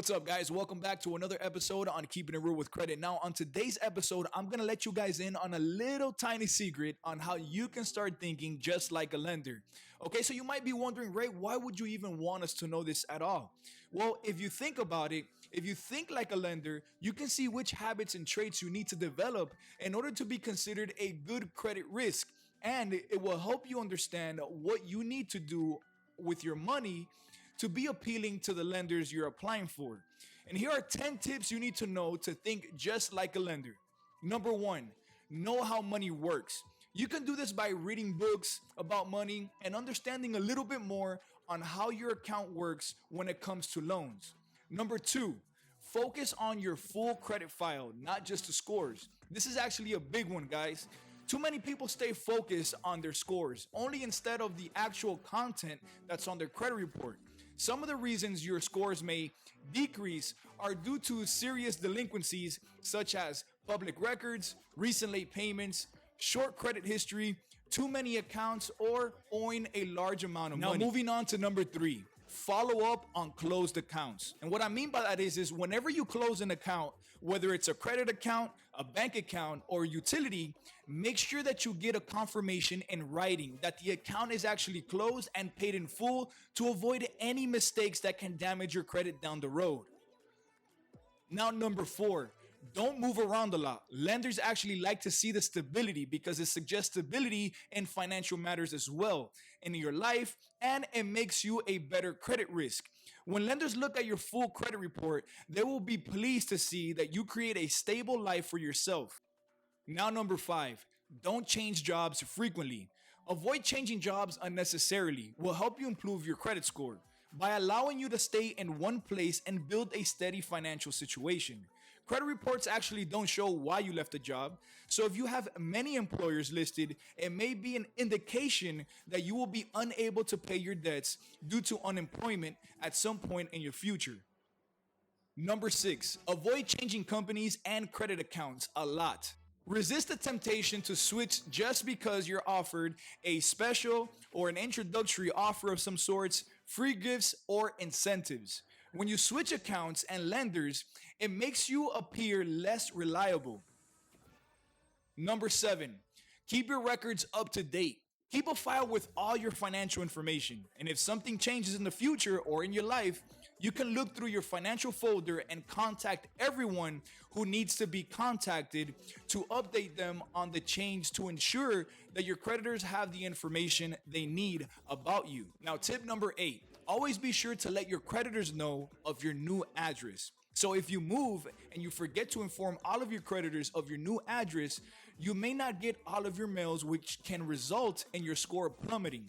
What's up, guys? Welcome back to another episode on Keeping It Real with Credit. Now, on today's episode, I'm going to let you guys in on a little tiny secret on how you can start thinking just like a lender. Okay, so you might be wondering, Ray, why would you even want us to know this at all? Well, if you think about it, if you think like a lender, you can see which habits and traits you need to develop in order to be considered a good credit risk. And it will help you understand what you need to do with your money to be appealing to the lenders you're applying for. And here are 10 tips you need to know to think just like a lender. Number one, know how money works. You can do this by reading books about money and understanding a little bit more on how your account works when it comes to loans. Number two, focus on your full credit file, not just the scores. This is actually a big one, guys. Too many people stay focused on their scores, only instead of the actual content that's on their credit report. Some of the reasons your scores may decrease are due to serious delinquencies such as public records, recent late payments, short credit history, too many accounts, or owing a large amount of money. Now, moving on to number three, follow up on closed accounts. And what I mean by that is whenever you close an account, whether it's a credit account, a bank account, or utility, make sure that you get a confirmation in writing that the account is actually closed and paid in full to avoid any mistakes that can damage your credit down the road. Now, number four, don't move around a lot. Lenders actually like to see the stability because it suggests stability in financial matters as well in your life, and it makes you a better credit risk. When lenders look at your full credit report, they will be pleased to see that you create a stable life for yourself. Now, number five, don't change jobs frequently. Avoid changing jobs unnecessarily will help you improve your credit score by allowing you to stay in one place and build a steady financial situation. Credit reports actually don't show why you left a job, so if you have many employers listed, it may be an indication that you will be unable to pay your debts due to unemployment at some point in your future. Number six, avoid changing companies and credit accounts a lot. Resist the temptation to switch just because you're offered a special or an introductory offer of some sorts, free gifts, or incentives. When you switch accounts and lenders, it makes you appear less reliable. Number seven, keep your records up to date. Keep a file with all your financial information, and if something changes in the future or in your life, you can look through your financial folder and contact everyone who needs to be contacted to update them on the change to ensure that your creditors have the information they need about you. Now, tip number 8, always be sure to let your creditors know of your new address. So if you move and you forget to inform all of your creditors of your new address, you may not get all of your mails, which can result in your score plummeting.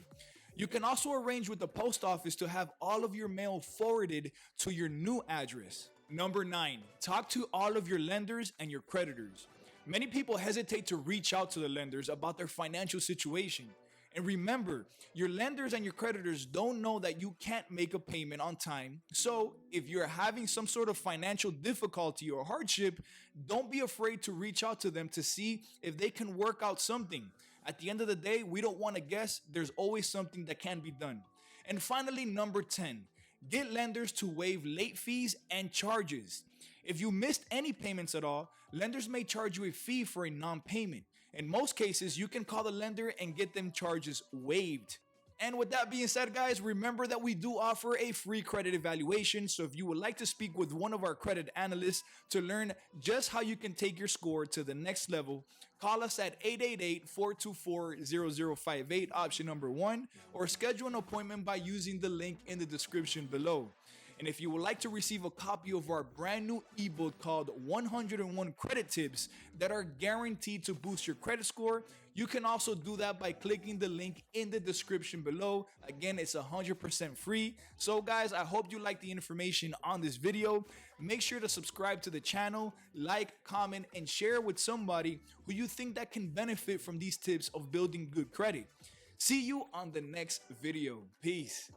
You can also arrange with the post office to have all of your mail forwarded to your new address. Number 9, talk to all of your lenders and your creditors. Many people hesitate to reach out to the lenders about their financial situation. And remember, your lenders and your creditors don't know that you can't make a payment on time. So if you're having some sort of financial difficulty or hardship, don't be afraid to reach out to them to see if they can work out something. At the end of the day, we don't want to guess. There's always something that can be done. And finally, number 10, get lenders to waive late fees and charges. If you missed any payments at all, lenders may charge you a fee for a non-payment. In most cases, you can call the lender and get them charges waived. And with that being said, guys, remember that we do offer a free credit evaluation. So if you would like to speak with one of our credit analysts to learn just how you can take your score to the next level, call us at 888-424-0058, option number 1, or schedule an appointment by using the link in the description below. And if you would like to receive a copy of our brand new ebook called 101 Credit Tips that are guaranteed to boost your credit score, you can also do that by clicking the link in the description below. Again, it's 100% free. So guys, I hope you like the information on this video. Make sure to subscribe to the channel, like, comment, and share with somebody who you think that can benefit from these tips of building good credit. See you on the next video. Peace.